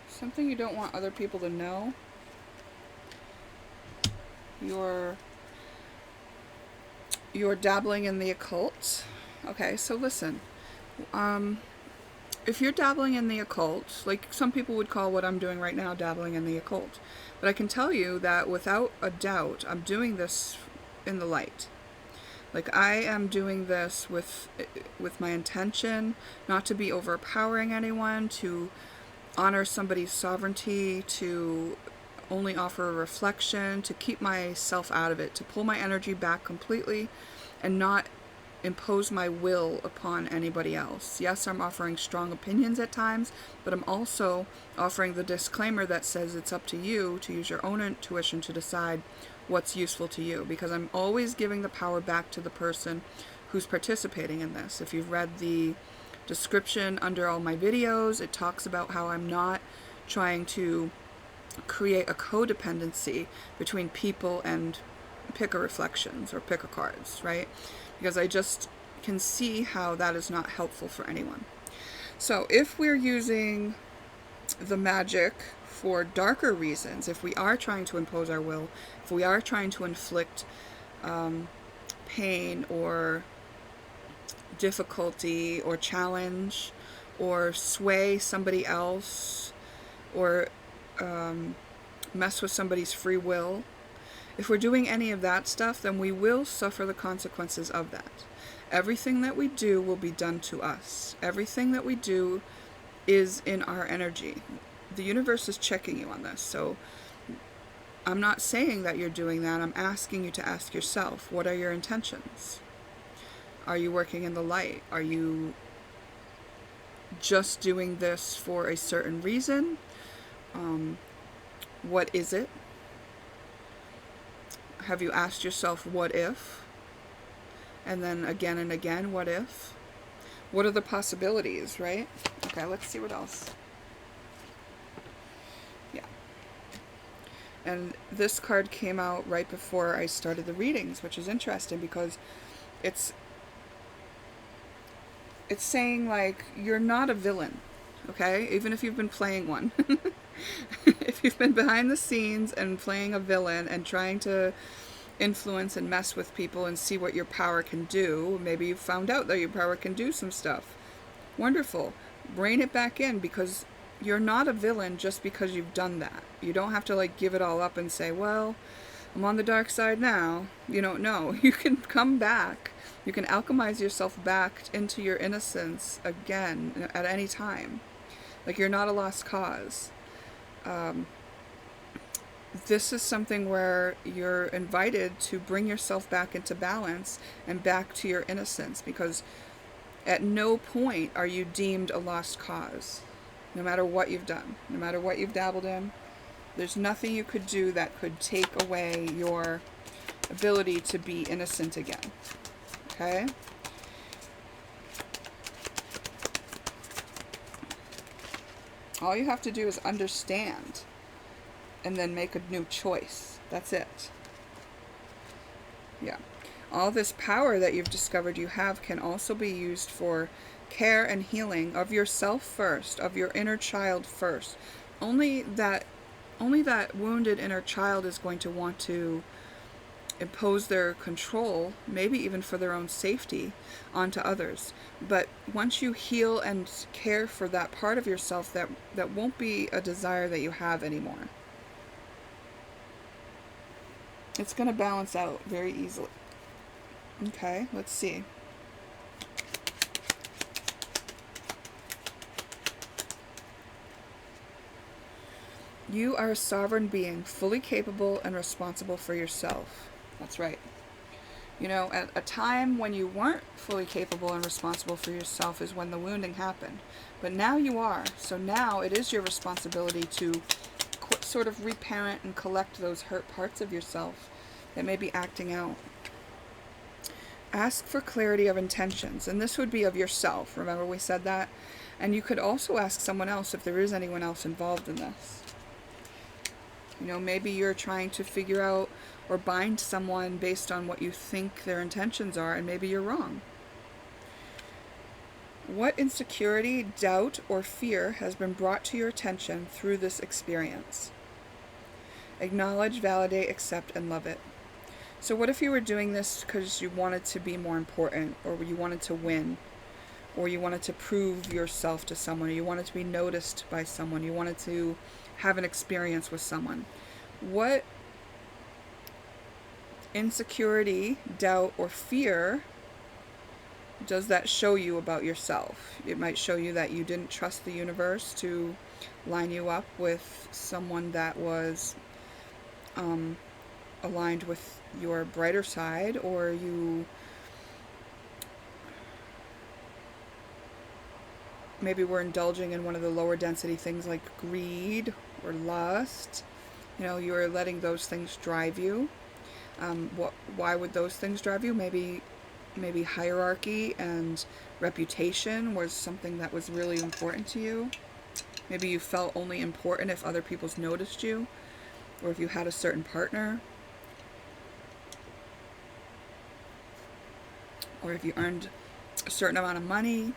A: Something you don't want other people to know. You're dabbling in the occult. Okay, so listen. If you're dabbling in the occult, like some people would call what I'm doing right now dabbling in the occult, but I can tell you that without a doubt, I'm doing this in the light. Like, I am doing this with my intention not to be overpowering anyone, to honor somebody's sovereignty, to only offer a reflection, to keep myself out of it, to pull my energy back completely, and not impose my will upon anybody else. Yes, I'm offering strong opinions at times, but I'm also offering the disclaimer that says it's up to you to use your own intuition to decide what's useful to you, because I'm always giving the power back to the person who's participating in this. If you've read the description under all my videos, it talks about how I'm not trying to create a codependency between people and picker reflections or picker cards, right? Because I just can see how that is not helpful for anyone. So if we're using the magic for darker reasons, if we are trying to impose our will, if we are trying to inflict pain or difficulty or challenge or sway somebody else or mess with somebody's free will, if we're doing any of that stuff, then we will suffer the consequences of that. Everything that we do will be done to us. Everything that we do is in our energy. The universe is checking you on this. So I'm not saying that you're doing that. I'm asking you to ask yourself, what are your intentions? Are you working in the light? Are you just doing this for a certain reason? What is it? Have you asked yourself, what if? And then again, what if? What are the possibilities, right? Okay, let's see what else. Yeah. And this card came out right before I started the readings, which is interesting because it's saying, like, you're not a villain, okay? Even if you've been playing one. If you've been behind the scenes and playing a villain and trying to influence and mess with people and see what your power can do, maybe you found out that your power can do some stuff. Wonderful. Rein it back in, because you're not a villain just because you've done that. You don't have to, like, give it all up and say, well, I'm on the dark side now. You don't know. You can come back. You can alchemize yourself back into your innocence again at any time. Like, you're not a lost cause. This is something where you're invited to bring yourself back into balance and back to your innocence, because at no point are you deemed a lost cause. No matter what you've done, no matter what you've dabbled in, there's nothing you could do that could take away your ability to be innocent again. Okay? All you have to do is understand and then make a new choice. That's it. Yeah. All this power that you've discovered you have can also be used for care and healing of yourself first, of your inner child first. Only that wounded inner child is going to want to impose their control, maybe even for their own safety, onto others. But once you heal and care for that part of yourself, that won't be a desire that you have anymore. It's going to balance out very easily. Okay, let's see. You are a sovereign being, fully capable and responsible for yourself. That's right. You know, at a time when you weren't fully capable and responsible for yourself is when the wounding happened. But now you are. So now it is your responsibility to sort of reparent and collect those hurt parts of yourself that may be acting out. Ask for clarity of intentions, and this would be of yourself. Remember we said that? And you could also ask someone else if there is anyone else involved in this. You know, maybe you're trying to figure out or bind someone based on what you think their intentions are, and maybe you're wrong. What insecurity, doubt, or fear has been brought to your attention through this experience? Acknowledge, validate, accept, and love it. So what if you were doing this because you wanted to be more important, or you wanted to win, or you wanted to prove yourself to someone, or you wanted to be noticed by someone, you wanted to have an experience with someone? What insecurity, doubt, or fear does that show you about yourself? It might show you that you didn't trust the universe to line you up with someone that was aligned with your brighter side, or you maybe we're indulging in one of the lower density things like greed or lust. You know, you're letting those things drive you. Why would those things drive you? Maybe hierarchy and reputation was something that was really important to you. Maybe you felt only important if other people's noticed you, or if you had a certain partner, or if you earned a certain amount of money,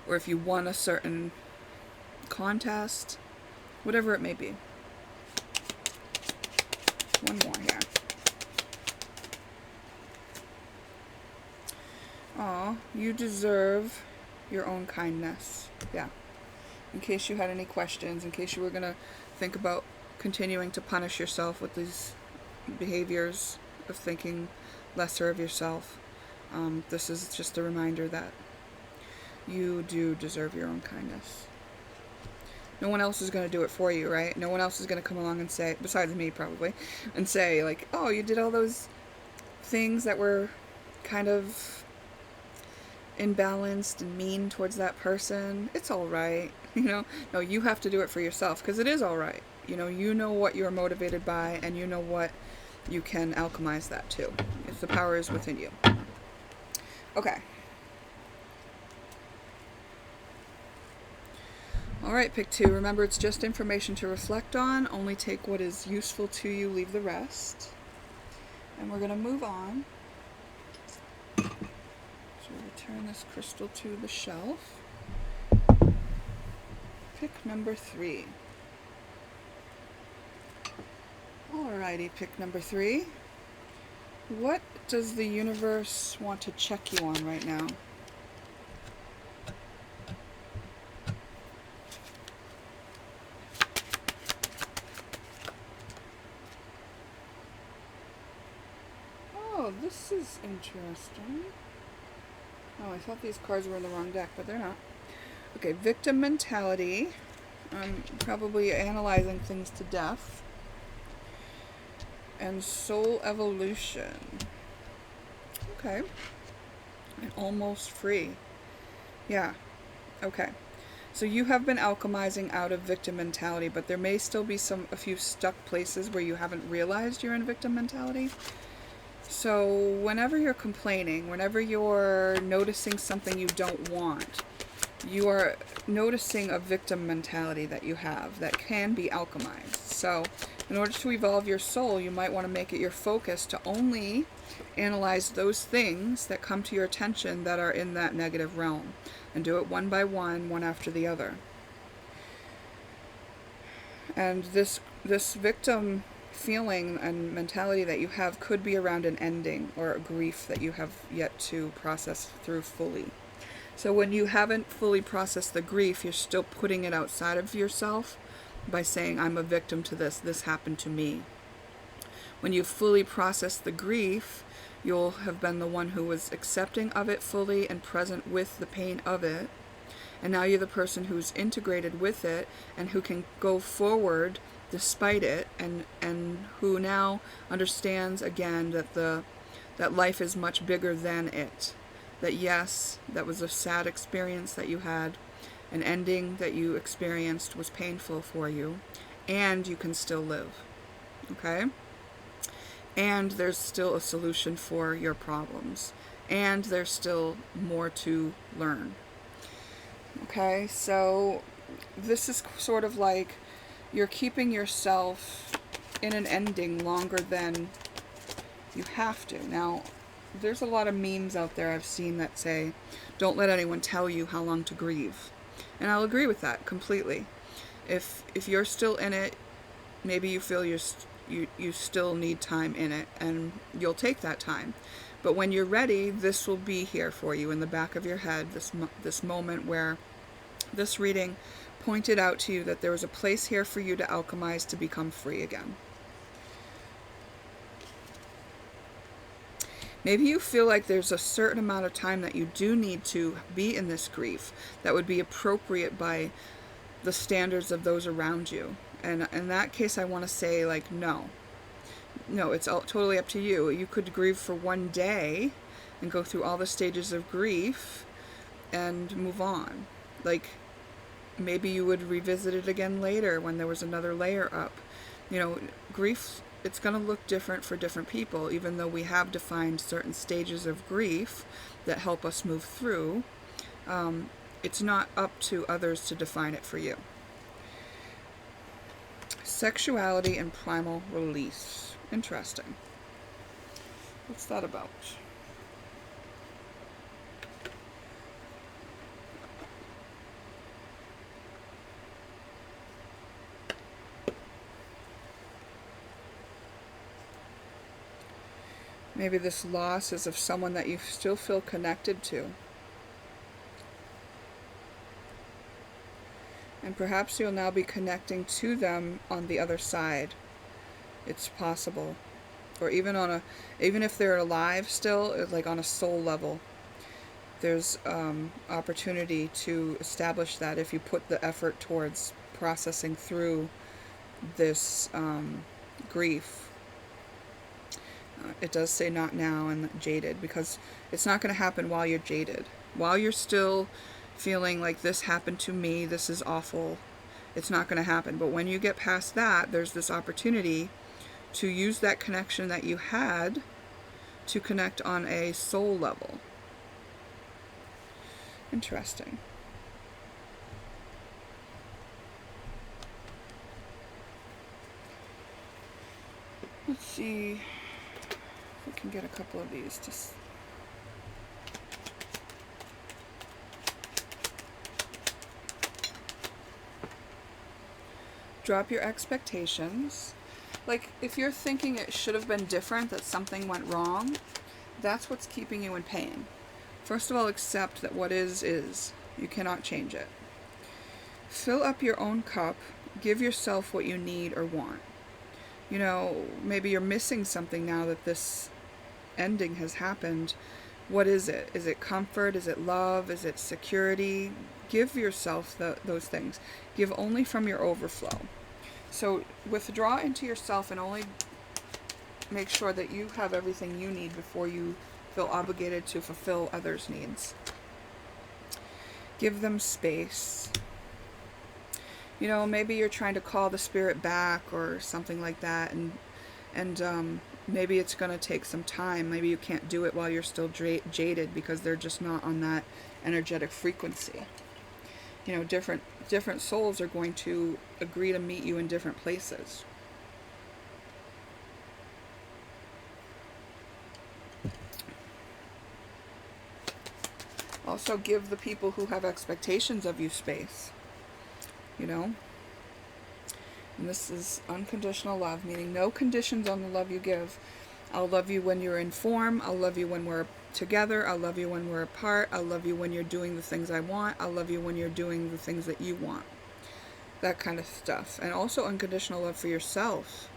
A: or if you won a certain contest, whatever it may be. One more here. Aw, you deserve your own kindness. Yeah. In case you had any questions, in case you were going to think about continuing to punish yourself with these behaviors of thinking lesser of yourself, this is just a reminder that you do deserve your own kindness. No one else is going to do it for you, right? No one else is going to come along and say, besides me probably, and say like, oh, you did all those things that were kind of imbalanced and mean towards that person. It's all right. You know, no, you have to do it for yourself, because it is all right. You know what you're motivated by, and you know what you can alchemize that to, if the power is within you. Okay. Alright, pick 2. Remember, it's just information to reflect on. Only take what is useful to you, leave the rest. And we're going to move on. So return this crystal to the shelf. Pick number 3. Alrighty, pick number 3. What does the universe want to check you on right now? Oh, this is interesting. Oh, I thought these cards were in the wrong deck, but they're not. Okay, victim mentality. Probably analyzing things to death. And soul evolution. Okay. And almost free. Yeah. Okay. So you have been alchemizing out of victim mentality, but there may still be a few stuck places where you haven't realized you're in victim mentality. So whenever you're complaining, whenever you're noticing something you don't want, you are noticing a victim mentality that you have that can be alchemized. So in order to evolve your soul, you might want to make it your focus to only analyze those things that come to your attention that are in that negative realm, and do it one by one after the other. And this victim feeling and mentality that you have could be around an ending or a grief that you have yet to process through fully. So when you haven't fully processed the grief, you're still putting it outside of yourself by saying, I'm a victim to this happened to me. When you fully process the grief, you'll have been the one who was accepting of it fully and present with the pain of it. And now you're the person who's integrated with it and who can go forward despite it, and who now understands again that life is much bigger than it. That yes, that was a sad experience that you had, an ending that you experienced was painful for you, and you can still live. Okay? And there's still a solution for your problems, and there's still more to learn. Okay, so this is sort of like you're keeping yourself in an ending longer than you have to. Now, there's a lot of memes out there I've seen that say, don't let anyone tell you how long to grieve. And I'll agree with that completely. If you're still in it, maybe you feel you still need time in it, and you'll take that time. But when you're ready, this will be here for you in the back of your head, this moment where this reading pointed out to you that there was a place here for you to alchemize to become free again. Maybe you feel like there's a certain amount of time that you do need to be in this grief that would be appropriate by the standards of those around you. And in that case, I want to say, like, no, it's totally up to you. You could grieve for one day and go through all the stages of grief and move on. Like, maybe you would revisit it again later when there was another layer up. You know, grief, it's going to look different for different people, even though we have defined certain stages of grief that help us move through. It's not up to others to define it for you. Sexuality and primal release. Interesting. What's that about? Maybe this loss is of someone that you still feel connected to. And perhaps you'll now be connecting to them on the other side. It's possible. Or even if they're alive still, like on a soul level, there's opportunity to establish that if you put the effort towards processing through this grief. It does say not now and jaded, because it's not going to happen while you're jaded. While you're still feeling like this happened to me, this is awful, it's not going to happen. But when you get past that, there's this opportunity to use that connection that you had to connect on a soul level. Interesting. Let's see if we can get a couple of these to... Drop your expectations. Like, if you're thinking it should have been different, that something went wrong, that's what's keeping you in pain. First of all, accept that what is. You cannot change it. Fill up your own cup. Give yourself what you need or want. You know, maybe you're missing something now that this ending has happened. What is it? Is it comfort? Is it love? Is it security? Give yourself those things. Give only from your overflow. So withdraw into yourself and only make sure that you have everything you need before you feel obligated to fulfill others' needs. Give them space. You know, maybe you're trying to call the spirit back or something like that, and maybe it's going to take some time. Maybe you can't do it while you're still jaded because they're just not on that energetic frequency. You know, different souls are going to agree to meet you in different places. Also, give the people who have expectations of you space. You know? And this is unconditional love, meaning no conditions on the love you give. I'll love you when you're in form. I'll love you when we're together. I'll love you when we're apart. I'll love you when you're doing the things I want. I'll love you when you're doing the things that you want. That kind of stuff. And also unconditional love for yourself.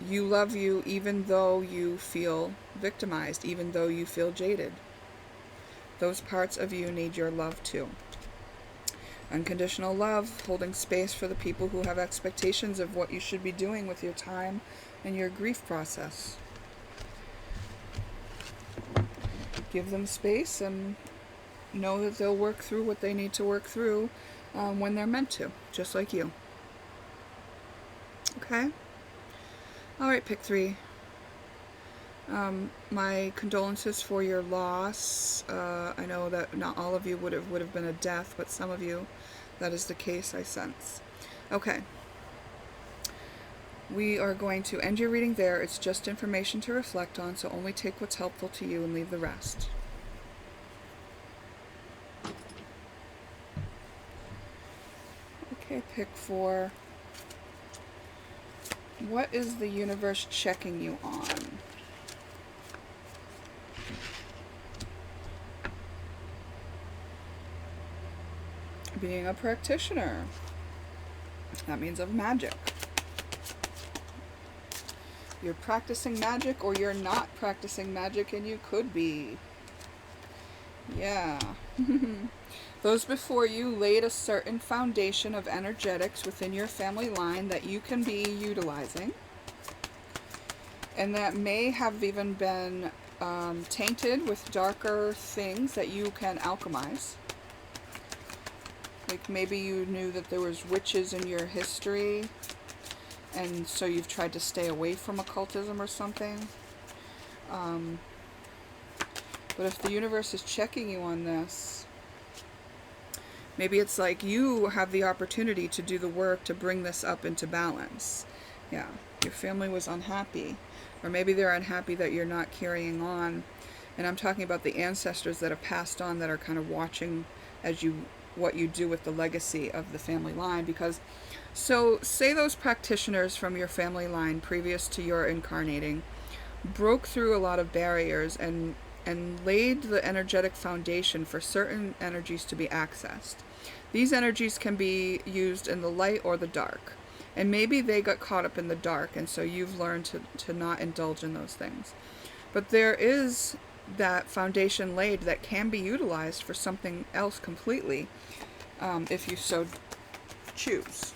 A: You love you even though you feel victimized, even though you feel jaded. Those parts of you need your love too. Unconditional love, holding space for the people who have expectations of what you should be doing with your time and your grief process. Give them space and know that they'll work through what they need to work through when they're meant to, just like you. Okay? Alright, pick 3. My condolences for your loss. I know that not all of you would have been a death, but some of you, that is the case, I sense. Okay. We are going to end your reading there. It's just information to reflect on, so only take what's helpful to you and leave the rest. Okay, pick 4. What is the universe checking you on? Being a practitioner. That means of magic. You're practicing magic, or you're not practicing magic and you could be. Yeah. Those before you laid a certain foundation of energetics within your family line that you can be utilizing. And that may have even been tainted with darker things that you can alchemize. Like maybe you knew that there was witches in your history, and so you've tried to stay away from occultism or something. But if the universe is checking you on this, maybe it's like you have the opportunity to do the work to bring this up into balance. Yeah, your family was unhappy. Or maybe they're unhappy that you're not carrying on. And I'm talking about the ancestors that have passed on, that are kind of watching as what you do with the legacy of the family line. Because, so say those practitioners from your family line previous to your incarnating broke through a lot of barriers and laid the energetic foundation for certain energies to be accessed. These energies can be used in the light or the dark. And maybe they got caught up in the dark, and so you've learned to not indulge in those things. But there is that foundation laid that can be utilized for something else completely, if you so choose.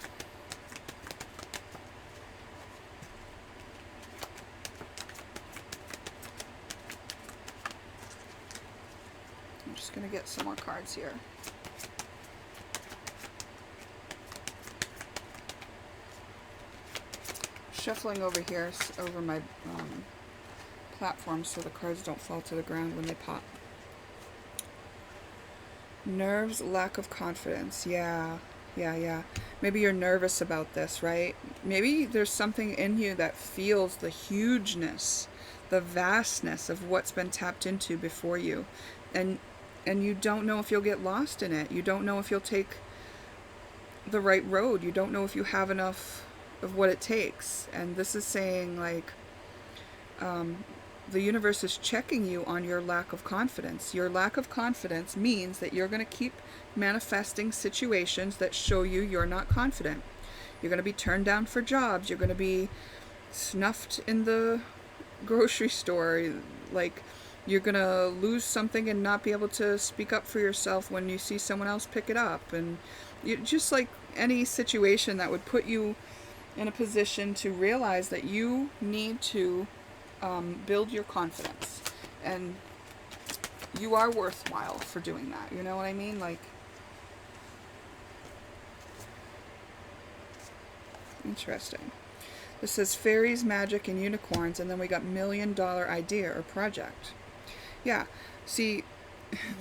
A: I'm just going to get some more cards here. Shuffling over here, over my platform, so the cards don't fall to the ground when they pop. Nerves, lack of confidence. Yeah. Maybe you're nervous about this, right? Maybe there's something in you that feels the hugeness, the vastness of what's been tapped into before you. And you don't know if you'll get lost in it. You don't know if you'll take the right road. You don't know if you have enough of what it takes. And this is saying, like, the universe is checking you on your lack of confidence. Your lack of confidence means that you're going to keep manifesting situations that show you you're not confident. You're going to be turned down for jobs. You're going to be snuffed in the grocery store. Like, you're going to lose something and not be able to speak up for yourself when you see someone else pick it up. And just like any situation that would put you in a position to realize that you need to build your confidence, and you are worthwhile for doing that. You know what I mean? Like, interesting. This says fairies, magic, and unicorns, and then we got $1 million idea or project. Yeah, see,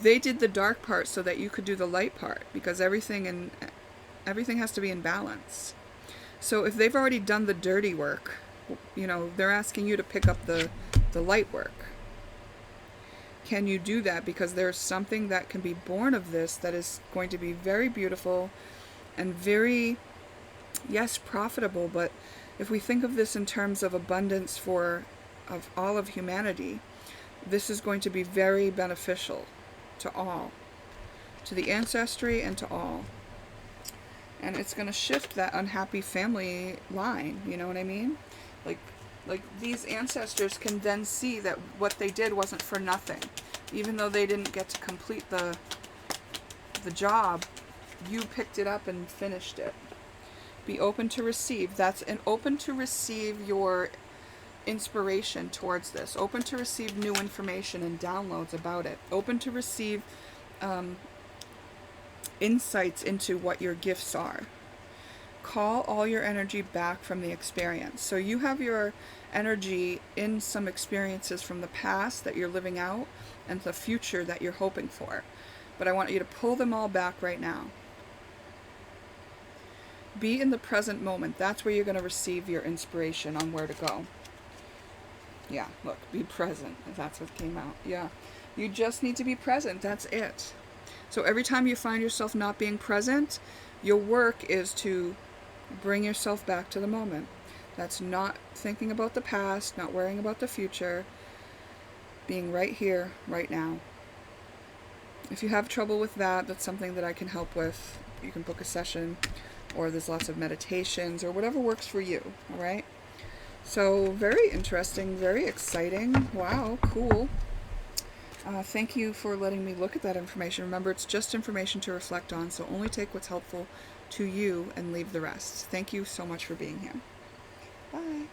A: they did the dark part so that you could do the light part, because everything has to be in balance. So if they've already done the dirty work, you know, they're asking you to pick up the light work. Can you do that? Because there's something that can be born of this that is going to be very beautiful and very, yes, profitable. But if we think of this in terms of abundance of all of humanity, this is going to be very beneficial to all, to the ancestry and to all. And it's going to shift that unhappy family line, you know what I mean? Like these ancestors can then see that what they did wasn't for nothing. Even though they didn't get to complete the job, you picked it up and finished it. Be open to receive. That's an open to receive your inspiration towards this. Open to receive new information and downloads about it. Open to receive insights into what your gifts are. Call all your energy back from the experience. So you have your energy in some experiences from the past that you're living out and the future that you're hoping for. But I want you to pull them all back right now. Be in the present moment. That's where you're going to receive your inspiration on where to go. Yeah, look, be present. That's what came out. Yeah, you just need to be present. That's it. So every time you find yourself not being present, your work is to bring yourself back to the moment. That's not thinking about the past, not worrying about the future, being right here, right now. If you have trouble with that, that's something that I can help with. You can book a session, or there's lots of meditations, or whatever works for you, all right? So very interesting, very exciting. Wow, cool. Thank you for letting me look at that information. Remember, it's just information to reflect on, so only take what's helpful to you and leave the rest. Thank you so much for being here. Bye.